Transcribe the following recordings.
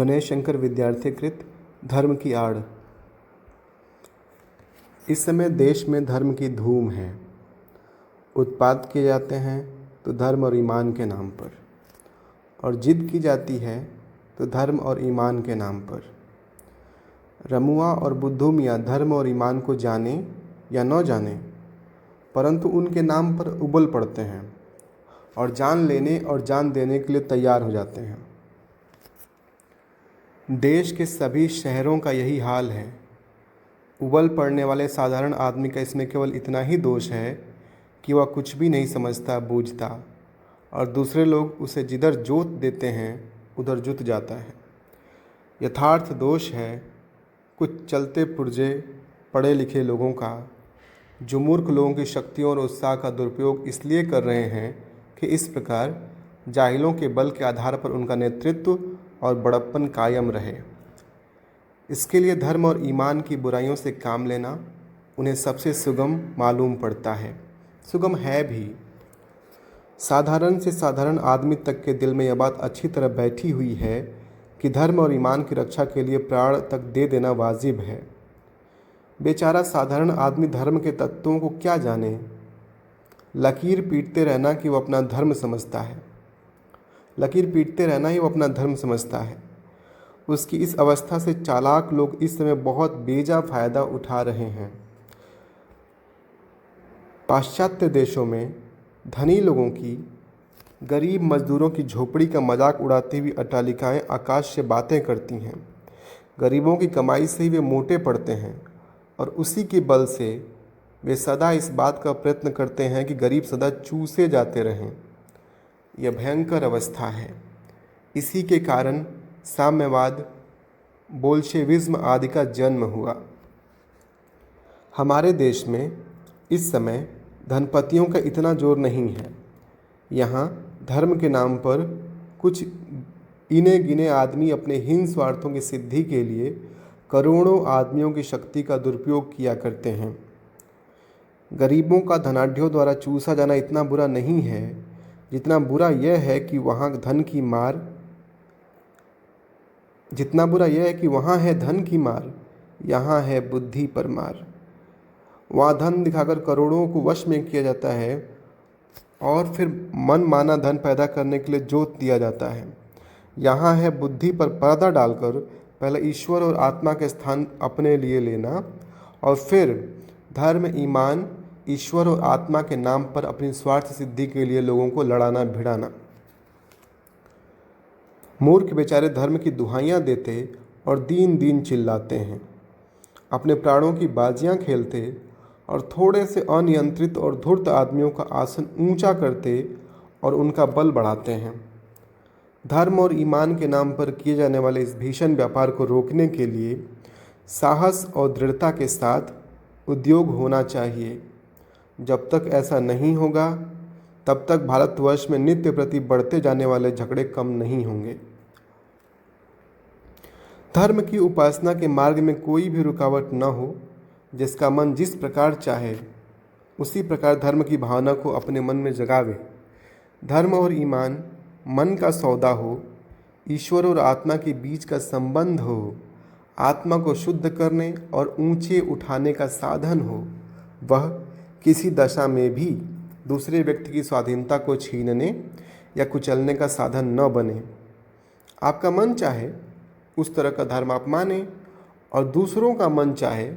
गणेश शंकर विद्यार्थीकृत धर्म की आड़। इस समय देश में धर्म की धूम है। उत्पात किए जाते हैं तो धर्म और ईमान के नाम पर, और जिद की जाती है तो धर्म और ईमान के नाम पर। रमुआ और बुद्धू मियाँ धर्म और ईमान को जाने या न जाने, परंतु उनके नाम पर उबल पड़ते हैं और जान लेने और जान देने के लिए तैयार हो जाते हैं। देश के सभी शहरों का यही हाल है। उबल पड़ने वाले साधारण आदमी का इसमें केवल इतना ही दोष है कि वह कुछ भी नहीं समझता बूझता, और दूसरे लोग उसे जिधर जोत देते हैं उधर जुत जाता है। यथार्थ दोष है कुछ चलते पुर्जे पढ़े लिखे लोगों का, जो मूर्ख लोगों की शक्तियों और उत्साह का दुरुपयोग इसलिए कर रहे हैं कि इस प्रकार जाहिलों के बल के आधार पर उनका नेतृत्व और बड़प्पन कायम रहे। इसके लिए धर्म और ईमान की बुराइयों से काम लेना उन्हें सबसे सुगम मालूम पड़ता है। सुगम है भी। साधारण से साधारण आदमी तक के दिल में यह बात अच्छी तरह बैठी हुई है कि धर्म और ईमान की रक्षा के लिए प्राण तक दे देना वाजिब है। बेचारा साधारण आदमी धर्म के तत्वों को क्या जाने, लकीर पीटते रहना कि वो अपना धर्म समझता है। लकीर पीटते रहना ही वो अपना धर्म समझता है। उसकी इस अवस्था से चालाक लोग इस समय बहुत बेजा फायदा उठा रहे हैं। पाश्चात्य देशों में धनी लोगों की गरीब मजदूरों की झोपड़ी का मजाक उड़ाती हुई अट्टालिकाएं आकाश से बातें करती हैं। गरीबों की कमाई से ही वे मोटे पड़ते हैं, और उसी के बल से वे सदा इस बात का प्रयत्न करते हैं कि गरीब सदा चूसे जाते रहें। यह भयंकर अवस्था है। इसी के कारण साम्यवाद, बोल्शेविज्म आदि का जन्म हुआ। हमारे देश में इस समय धनपतियों का इतना जोर नहीं है। यहाँ धर्म के नाम पर कुछ इने गिने आदमी अपने हीन स्वार्थों की सिद्धि के लिए करोड़ों आदमियों की शक्ति का दुरुपयोग किया करते हैं। गरीबों का धनाढ्यों द्वारा चूसा जाना इतना बुरा नहीं है जितना बुरा यह है कि वहाँ है धन की मार, यहाँ है बुद्धि पर मार। वहाँ धन दिखाकर करोड़ों को वश में किया जाता है और फिर मन माना धन पैदा करने के लिए जोत दिया जाता है। यहाँ है बुद्धि पर पर्दा डालकर पहले ईश्वर और आत्मा के स्थान अपने लिए लेना, और फिर धर्म, ईमान, ईश्वर और आत्मा के नाम पर अपनी स्वार्थ सिद्धि के लिए लोगों को लड़ाना भिड़ाना। मूर्ख बेचारे धर्म की दुहाइयाँ देते और दीन दीन चिल्लाते हैं, अपने प्राणों की बाजियाँ खेलते और थोड़े से अनियंत्रित और धूर्त आदमियों का आसन ऊंचा करते और उनका बल बढ़ाते हैं। धर्म और ईमान के नाम पर किए जाने वाले इस भीषण व्यापार को रोकने के लिए साहस और दृढ़ता के साथ उद्योग होना चाहिए। जब तक ऐसा नहीं होगा तब तक भारतवर्ष में नित्य प्रति बढ़ते जाने वाले झगड़े कम नहीं होंगे। धर्म की उपासना के मार्ग में कोई भी रुकावट न हो। जिसका मन जिस प्रकार चाहे उसी प्रकार धर्म की भावना को अपने मन में जगावे। धर्म और ईमान मन का सौदा हो, ईश्वर और आत्मा के बीच का संबंध हो, आत्मा को शुद्ध करने और ऊंचे उठाने का साधन हो। वह किसी दशा में भी दूसरे व्यक्ति की स्वाधीनता को छीनने या कुचलने का साधन न बने। आपका मन चाहे उस तरह का धर्म आप माने, और दूसरों का मन चाहे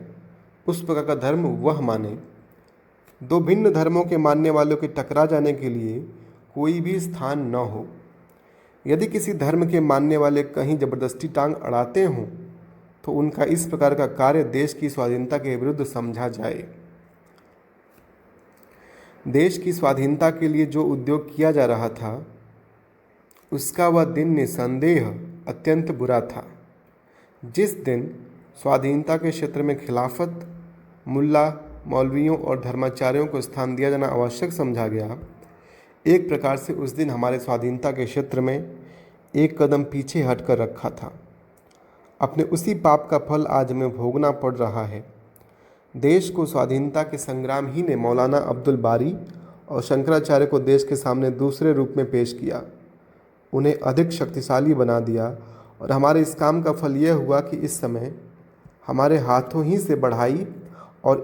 उस प्रकार का धर्म वह माने। दो भिन्न धर्मों के मानने वालों के टकरा जाने के लिए कोई भी स्थान न हो। यदि किसी धर्म के मानने वाले कहीं जबरदस्ती टांग अड़ाते हों तो उनका इस प्रकार का कार्य देश की स्वाधीनता के विरुद्ध समझा जाए। देश की स्वाधीनता के लिए जो उद्योग किया जा रहा था उसका वह दिन निसंदेह अत्यंत बुरा था। जिस दिन स्वाधीनता के क्षेत्र में खिलाफत, मुल्ला, मौलवियों और धर्माचार्यों को स्थान दिया जाना आवश्यक समझा गया, एक प्रकार से उस दिन हमारे स्वाधीनता के क्षेत्र में एक कदम पीछे हटकर रखा था। अपने उसी पाप का फल आज हमें भोगना पड़ रहा है। देश को स्वाधीनता के संग्राम ही ने मौलाना अब्दुल बारी और शंकराचार्य को देश के सामने दूसरे रूप में पेश किया, उन्हें अधिक शक्तिशाली बना दिया और हमारे इस काम का फल यह हुआ कि इस समय हमारे हाथों ही से बढ़ाई और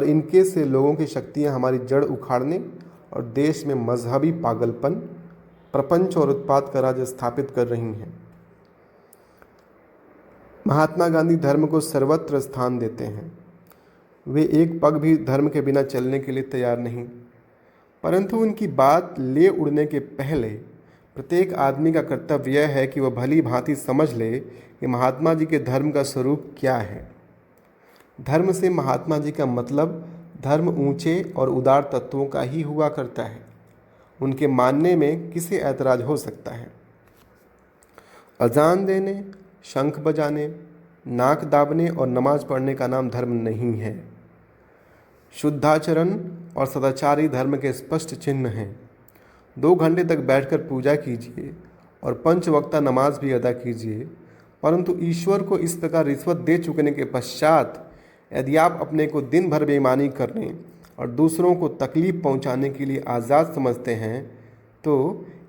इनके से लोगों की शक्तियाँ हमारी जड़ उखाड़ने और देश में मजहबी पागलपन, प्रपंच और उत्पात का राज स्थापित कर रही हैं। महात्मा गांधी धर्म को सर्वत्र स्थान देते हैं। वे एक पग भी धर्म के बिना चलने के लिए तैयार नहीं, परंतु उनकी बात ले उड़ने के पहले प्रत्येक आदमी का कर्तव्य यह है कि वह भली भांति समझ ले कि महात्मा जी के धर्म का स्वरूप क्या है। धर्म से महात्मा जी का मतलब धर्म ऊंचे और उदार तत्वों का ही हुआ करता है। उनके मानने में किसे ऐतराज हो सकता है। अजान देने, शंख बजाने, नाक दाबने और नमाज पढ़ने का नाम धर्म नहीं है। शुद्धाचरण और सदाचारी धर्म के स्पष्ट चिन्ह हैं। 2 घंटे तक बैठकर पूजा कीजिए और पंचवक्ता नमाज भी अदा कीजिए, परंतु ईश्वर को इस प्रकार रिश्वत दे चुकने के पश्चात यदि आप अपने को दिन भर बेईमानी करने और दूसरों को तकलीफ पहुंचाने के लिए आज़ाद समझते हैं तो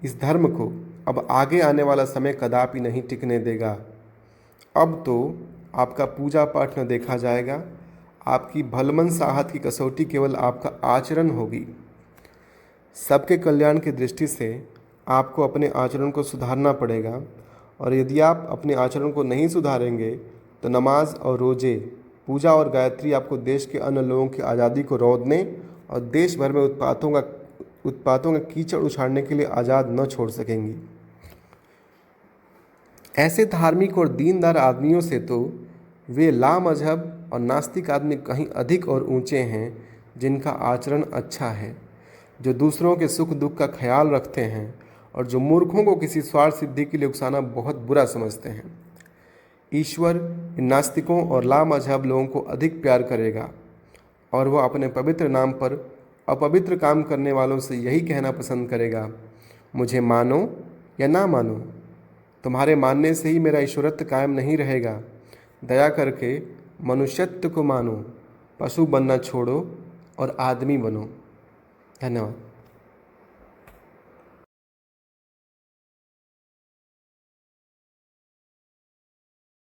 इस धर्म को अब आगे आने वाला समय कदापि नहीं टिकने देगा। अब तो आपका पूजा पाठ न देखा जाएगा, आपकी भलमन साहत की कसौटी केवल आपका आचरण होगी। सबके कल्याण की दृष्टि से आपको अपने आचरण को सुधारना पड़ेगा, और यदि आप अपने आचरण को नहीं सुधारेंगे तो नमाज और रोजे, पूजा और गायत्री आपको देश के अन्य लोगों की आज़ादी को रौंदने और देश भर में उत्पातों का कीचड़ उछाड़ने के लिए आज़ाद न छोड़ सकेंगी। ऐसे धार्मिक और दीनदार आदमियों से तो वे लामजहब और नास्तिक आदमी कहीं अधिक और ऊंचे हैं, जिनका आचरण अच्छा है, जो दूसरों के सुख दुख का ख्याल रखते हैं और जो मूर्खों को किसी स्वार्थ सिद्धि के लिए उकसाना बहुत बुरा समझते हैं। ईश्वर इन नास्तिकों और लामजहब लोगों को अधिक प्यार करेगा और वह अपने पवित्र नाम पर अपवित्र काम करने वालों से यही कहना पसंद करेगा, मुझे मानो या ना मानो, तुम्हारे मानने से ही मेरा ईश्वरत्व कायम नहीं रहेगा। दया करके मनुष्यत्व को मानो, पशु बनना छोड़ो और आदमी बनो। धन्यवाद।